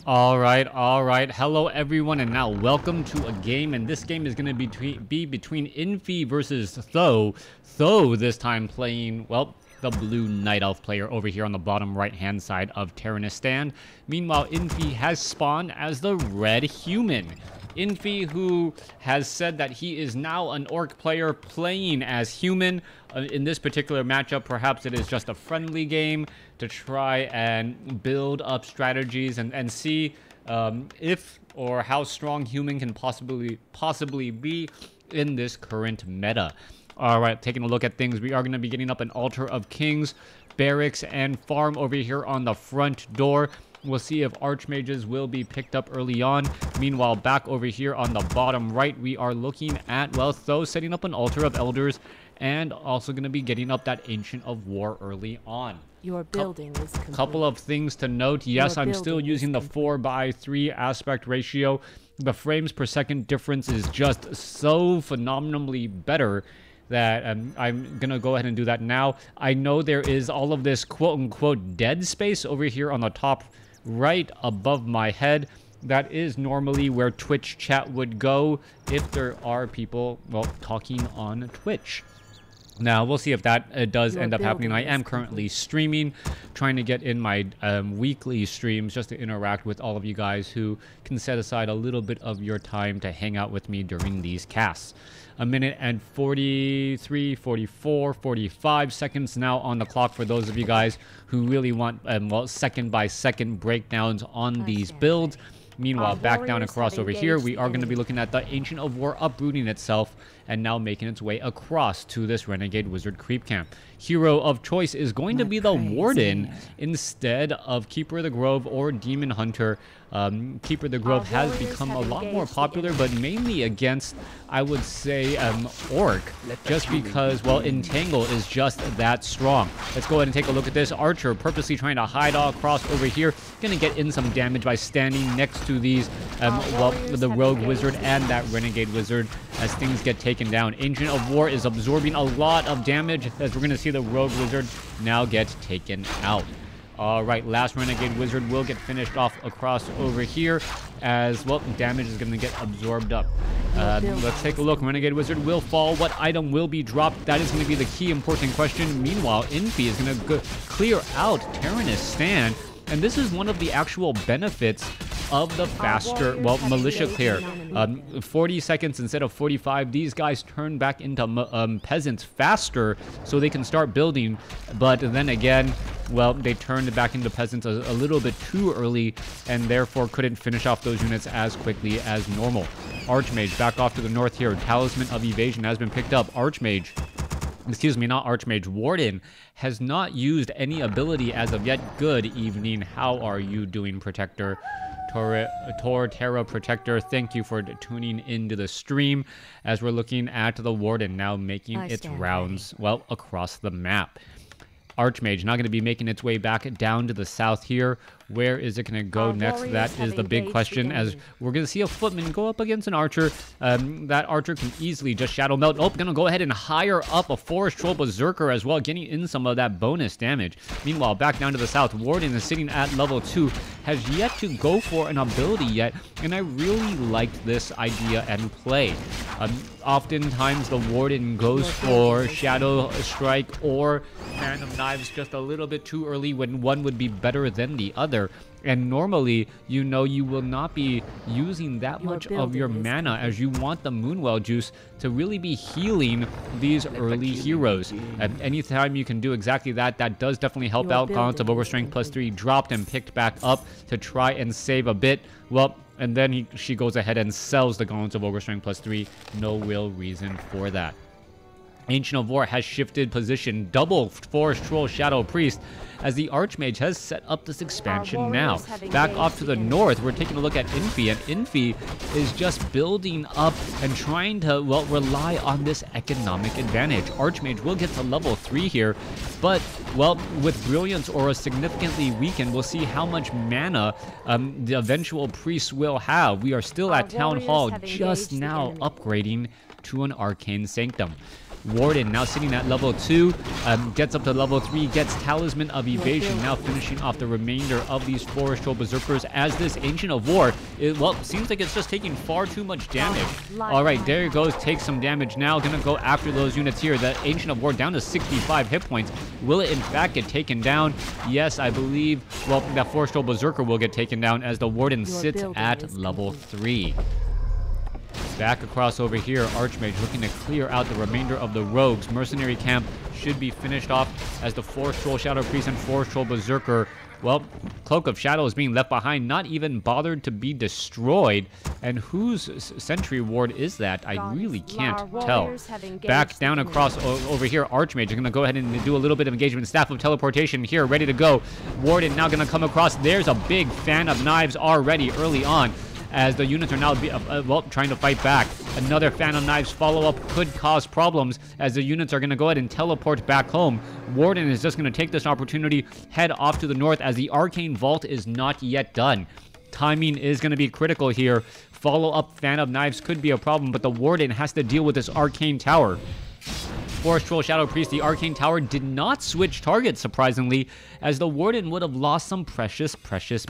All right. Hello, everyone, and now welcome to a game. And this game is going to be between Infi versus Th000. Th000 this time playing, well, the blue Night Elf player over here on the bottom right-hand side of Th000. Meanwhile, Infi has spawned as the red human. Infi, who has said that he is now an orc player playing as human. In this particular matchup, perhaps it is just a friendly game to try and build up strategies and see if or how strong human can possibly be in this current meta. All right, taking a look at things, we are going to be getting up an Altar of Kings, barracks, and farm over here on the front door. We'll see if archmages will be picked up early on. Meanwhile, back over here on the bottom right, we are looking at, well, Th000 setting up an Altar of Elders and also going to be getting up that Ancient of War early on. Your building is complete. Couple of things to note. Yes, I'm still using the 4:3 aspect ratio. The frames per second difference is just so phenomenally better that I'm going to go ahead and do that now. I know there is all of this quote-unquote dead space over here on the top right above my head. That is normally where Twitch chat would go if there are people, well, talking on Twitch. Now, we'll see if that does end up happening. I am currently streaming, trying to get in my weekly streams just to interact with all of you guys who can set aside a little bit of your time to hang out with me during these casts. A minute and 43, 44, 45 seconds now on the clock for those of you guys who really want, well, second-by-second breakdowns on these builds. Meanwhile, back down across over here, we are going to be looking at the Ancient of War uprooting itself and now making its way across to this Renegade Wizard creep camp. Hero of choice is going to be the Warden instead of Keeper of the Grove or Demon Hunter. Keeper of the Grove has become a lot more popular, but mainly against, I would say, Orc, just because, well, Entangle is just that strong. Let's go ahead and take a look at this. Archer purposely trying to hide all across over here. Gonna get in some damage by standing next to these, well, the Rogue Wizard and that Renegade Wizard as things get taken down. Ancient of War is absorbing a lot of damage as we're going to see the Rogue Wizard now get taken out. All right, last Renegade Wizard will get finished off across over here as, well, damage is going to get absorbed up. Let's take a look. Renegade Wizard will fall. What item will be dropped? That is going to be the key important question. Meanwhile, Infi is going to clear out Th000. And this is one of the actual benefits of the faster, well, militia clear. 40 seconds instead of 45. These guys turn back into peasants faster so they can start building. But then again, well, they turned back into peasants a little bit too early and therefore couldn't finish off those units as quickly as normal. Archmage back off to the north here. Talisman of Evasion has been picked up. Archmage, excuse me, not Archmage, Warden has not used any ability as of yet. Good evening. How are you doing, Protector? Terra Protector, thank you for tuning into the stream as we're looking at the Warden now making its rounds, well, across the map. Archmage not going to be making its way back down to the south here. Where is it going to go next? That is the big question, as we're going to see a footman go up against an archer. That archer can easily just shadow melt. Oh, going to go ahead and hire up a Forest Troll Berserker as well, getting in some of that bonus damage. Meanwhile, back down to the south, Warden is sitting at level 2, has yet to go for an ability yet, and I really liked this idea and play. Oftentimes, the Warden goes for Shadow Strike or Man of Knives just a little bit too early when one would be better than the other. And normally, you know, you will not be using that much of your mana as you want the Moonwell juice to really be healing these early heroes. And anytime you can do exactly that, that does definitely help out. Gauntlets of Overstrength +3 dropped and picked back up to try and save a bit. Well, and then she goes ahead and sells the Gauntlets of Overstrength +3. No real reason for that. Ancient of War has shifted position, double Forest Troll Shadow Priest, as the Archmage has set up this expansion now. Back off to the north, we're taking a look at Infi, and Infi is just building up and trying to, well, rely on this economic advantage. Archmage will get to level 3 here, but, well, with Brilliance Aura significantly weakened, we'll see how much mana the eventual Priest will have. We are still at Town Hall, just now upgrading to an Arcane Sanctum. Warden now sitting at level 2, gets up to level 3, gets Talisman of Evasion, now finishing off the remainder of these Forest Troll Berserkers as this Ancient of War, well, seems like it's just taking far too much damage. Alright, there it goes, takes some damage now, gonna go after those units here. The Ancient of War down to 65 hit points. Will it in fact get taken down? Yes, I believe, well, that Forest Troll Berserker will get taken down as the Warden sits at level 3. Back across over here, Archmage looking to clear out the remainder of the rogues. Mercenary camp should be finished off as the Forest Troll Shadow Priest and Forest Troll Berserker, well, Cloak of Shadow is being left behind, not even bothered to be destroyed. And whose Sentry Ward is that? I really can't tell. Back down across over here, Archmage is going to go ahead and do a little bit of engagement. Staff of Teleportation here, ready to go. Warden now going to come across. There's a big fan of knives already early on, as the units are now well, trying to fight back. Another fan of knives follow-up could cause problems, as the units are going to go ahead and teleport back home. Warden is just going to take this opportunity, head off to the north, as the Arcane Vault is not yet done. Timing is going to be critical here. Follow-up fan of knives could be a problem, but the Warden has to deal with this Arcane Tower. Forest Troll Shadow Priest, the Arcane Tower did not switch targets, surprisingly, as the Warden would have lost some precious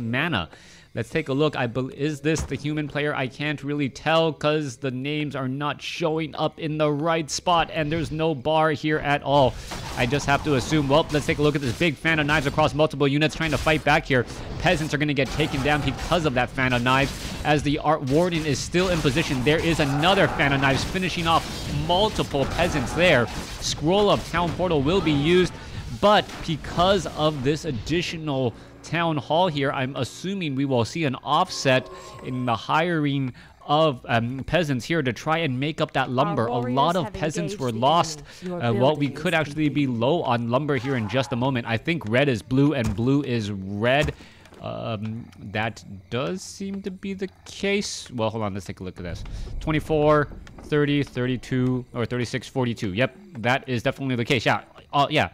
mana. Let's take a look. Is this the human player? I can't really tell because the names are not showing up in the right spot, and there's no bar here at all. I just have to assume. Well, let's take a look at this big fan of knives across multiple units trying to fight back here. Peasants are going to get taken down because of that fan of knives, as the Warden is still in position. There is another fan of knives finishing off multiple peasants there. Scroll of Town Portal will be used, but because of this additional town hall here, I'm assuming we will see an offset in the hiring of peasants here to try and make up that lumber. A lot of peasants were lost. Well, we could actually be low on lumber here in just a moment. I think red is blue and blue is red. That does seem to be the case. Well, hold on, let's take a look at this. 24, 30, 32, or 36, 42. Yep, that is definitely the case. Yeah, yeah.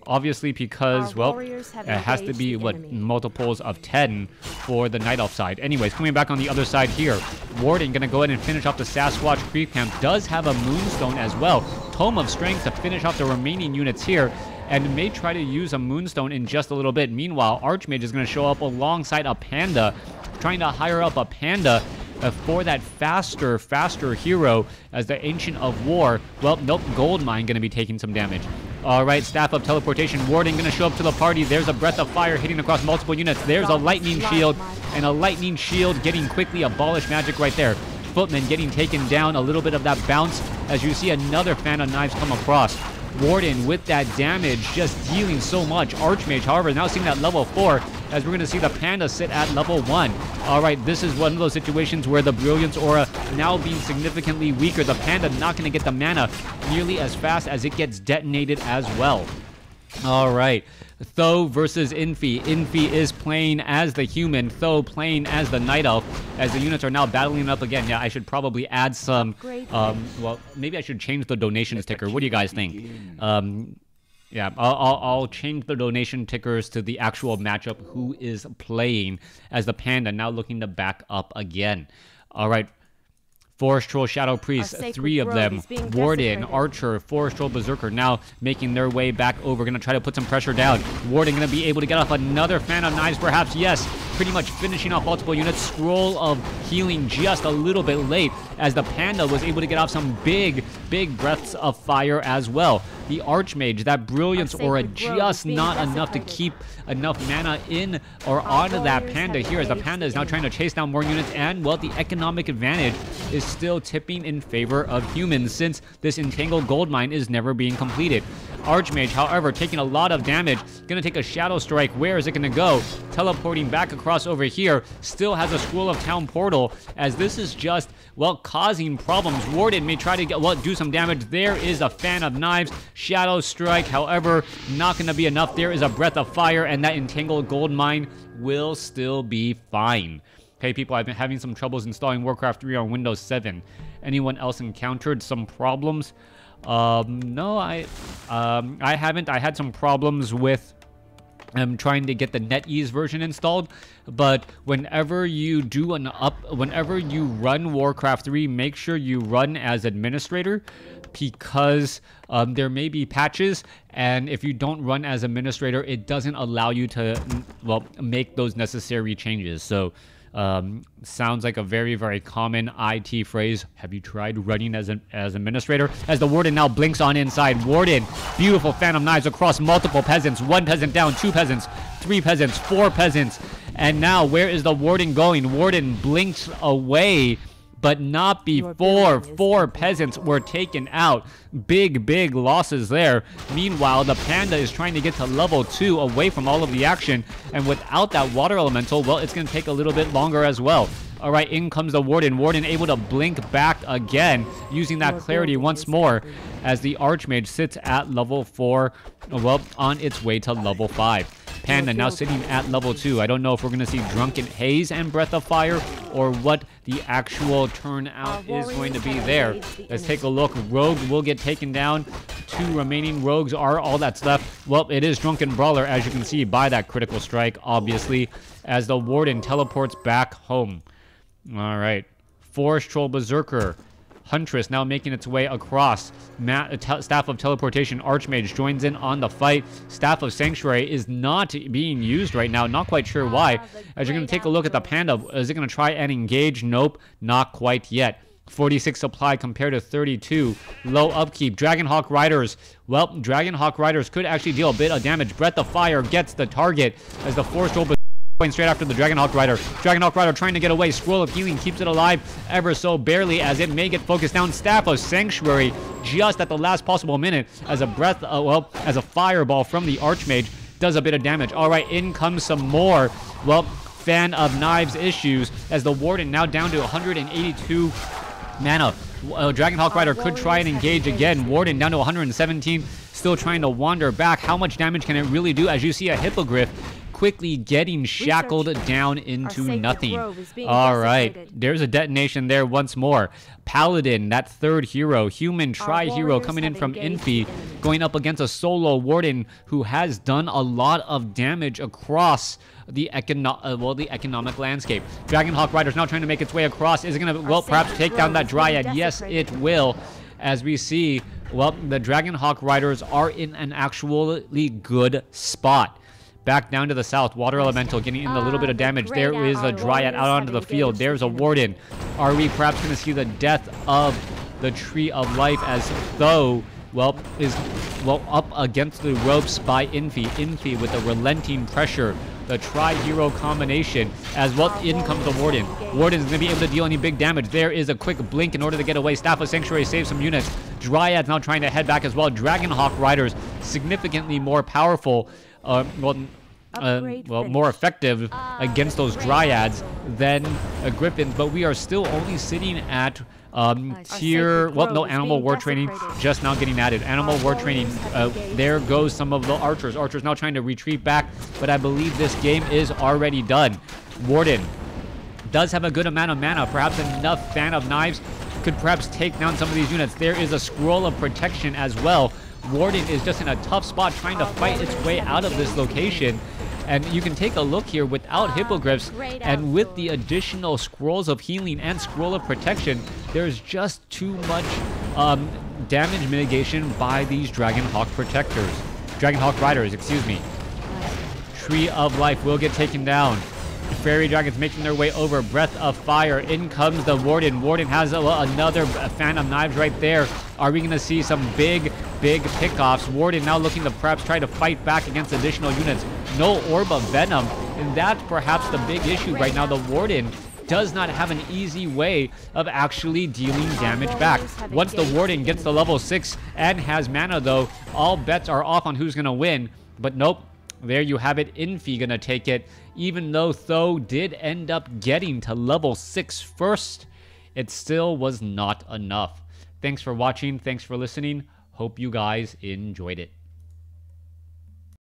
Obviously, because, well, it has to be, what, multiples of 10 for the Night Elf side. Anyways, coming back on the other side here, Warden going to go ahead and finish off the Sasquatch Creep Camp. Does have a Moonstone as well. Tome of Strength to finish off the remaining units here, and may try to use a Moonstone in just a little bit. Meanwhile, Archmage is going to show up alongside a Panda, trying to hire up a Panda for that faster hero, as the Ancient of War, well, nope, Goldmine going to be taking some damage. Alright, Staff of Teleportation, Warden going to show up to the party. There's a Breath of Fire hitting across multiple units. There's a Lightning Shield, and a Lightning Shield getting quickly abolished magic right there. Footman getting taken down, a little bit of that bounce, as you see another fan of knives come across. Warden with that damage, just dealing so much. Archmage, however, now seeing that level 4, as we're going to see the Panda sit at level 1. Alright, this is one of those situations where the Brilliance Aura now being significantly weaker. The Panda not going to get the mana nearly as fast as it gets detonated as well. Alright, Th000 versus Infi. Infi is playing as the human, Th000 playing as the Night Elf, as the units are now battling up again. Yeah, I should probably add some, well, maybe I should change the donation ticker. What do you guys think? Yeah, I'll change the donation tickers to the actual matchup, who is playing as the Panda, now looking to back up again. Alright, Forest Troll Shadow Priest, 3 of them. Warden, Archer, Forest Troll Berserker now making their way back over. Going to try to put some pressure down. Warden going to be able to get off another fan of knives, perhaps. Yes, pretty much finishing off multiple units. Scroll of Healing just a little bit late, as the Panda was able to get off some big breaths of fire as well. The Archmage, that Brilliance Aura just not enough to keep enough mana in or onto that Panda here, as the Panda is now trying to chase down more units, and, well, the economic advantage is still tipping in favor of humans, since this Entangled Goldmine is never being completed. Archmage, however, taking a lot of damage, gonna take a Shadow Strike. Where is it gonna go? Teleporting back across over here, still has a Scroll of Town Portal, as this is just, well, causing problems. Warden may try to get, well, do some damage. There is a fan of knives. Shadow Strike, however, not gonna be enough. There is a Breath of Fire, and that Entangled Goldmine will still be fine. Hey people, I've been having some troubles installing WarCraft 3 on Windows 7. Anyone else encountered some problems? No, I haven't. I had some problems with I'm trying to get the NetEase version installed, but whenever you whenever you run Warcraft 3, make sure you run as administrator, because there may be patches, and if you don't run as administrator, it doesn't allow you to, well, make those necessary changes. So sounds like a very, very common IT phrase. Have you tried running as administrator? As the Warden now blinks on inside. Warden, beautiful Phantom Knives across multiple peasants. 1 peasant down, 2 peasants, 3 peasants, 4 peasants. And now, where is the Warden going? Warden blinks away, but not before 4 peasants were taken out. Big, big losses there. Meanwhile, the Panda is trying to get to level 2 away from all of the action, and without that water elemental, well, it's going to take a little bit longer as well. All right, in comes the Warden. Warden able to blink back again, using that clarity once more, as the Archmage sits at level 4, well, on its way to level 5. Panda now sitting at level 2. I don't know if we're going to see Drunken Haze and Breath of Fire, or what the actual turnout is going to be there. Let's take a look. Rogue will get taken down. 2 remaining rogues are all that's left. Well, it is Drunken Brawler, as you can see by that critical strike, obviously, as the Warden teleports back home. All right. Forest Troll Berserker. Huntress now making its way across. Staff of Teleportation Archmage joins in on the fight. Staff of Sanctuary is not being used right now. Not quite sure why. As you're going to take a look at the Panda, is it going to try and engage? Nope, not quite yet. 46 supply compared to 32. Low upkeep. Dragonhawk Riders. Well, Dragonhawk Riders could actually deal a bit of damage. Breath of Fire gets the target as the Force Troll going straight after the Dragonhawk Rider. Dragonhawk Rider trying to get away. Scroll of Healing keeps it alive ever so barely, as it may get focused down. Staff of Sanctuary just at the last possible minute, as a as a fireball from the Archmage does a bit of damage. All right, in comes some more. Well, Fan of Knives issues, as the Warden now down to 182 mana. Dragonhawk Rider could try and engage again. Warden down to 117, still trying to wander back. How much damage can it really do, as you see a Hippogriff quickly getting shackled down into nothing. All right, there's a detonation there once more. Paladin, that third hero, human tri-hero coming in from Infi, going up against a solo Warden who has done a lot of damage across the economic landscape. Dragonhawk Rider's now trying to make its way across. Is it going to, well, perhaps take down that Dryad? Yes, it will. As we see, well, the Dragonhawk Riders are in an actually good spot. Back down to the south, Water Elemental getting in a little bit of damage. There is a Dryad out onto the field. There's a Warden. Are we perhaps going to see the death of the Tree of Life, as Th000, well, is, well, up against the ropes by Infi. Infi with the relenting pressure. The tri-hero combination, as well, in comes the Warden. Warden's going to be able to deal any big damage. There is a quick blink in order to get away. Staff of Sanctuary saves some units. Dryad's now trying to head back as well. Dragonhawk Riders significantly more powerful, more effective against those Dryads than Griffins, but we are still only sitting at no Animal War Training just now getting added. Animal War Training, there goes some of the archers. Archers now trying to retreat back, but I believe this game is already done. Warden does have a good amount of mana, perhaps enough Fan of Knives could perhaps take down some of these units. There is a Scroll of Protection as well. Warden is just in a tough spot trying to fight its way out of this location. And you can take a look here without Hippogriffs, and with the additional Scrolls of Healing and Scroll of Protection, there's just too much damage mitigation by these Dragonhawk Riders, excuse me. Tree of Life will get taken down. Fairy Dragons making their way over. Breath of Fire. In comes the Warden. Warden has another Fan of Knives right there. Are we going to see some big pickoffs? Warden now looking to perhaps try to fight back against additional units. No Orb of Venom, and that's perhaps the big issue right now. The Warden does not have an easy way of actually dealing damage back. Once the Warden gets to level 6 and has mana, though, all bets are off on who's going to win. But nope. There you have it. Infi gonna take it. Even though Th000 did end up getting to level 6 first, it still was not enough. Thanks for watching. Thanks for listening. Hope you guys enjoyed it.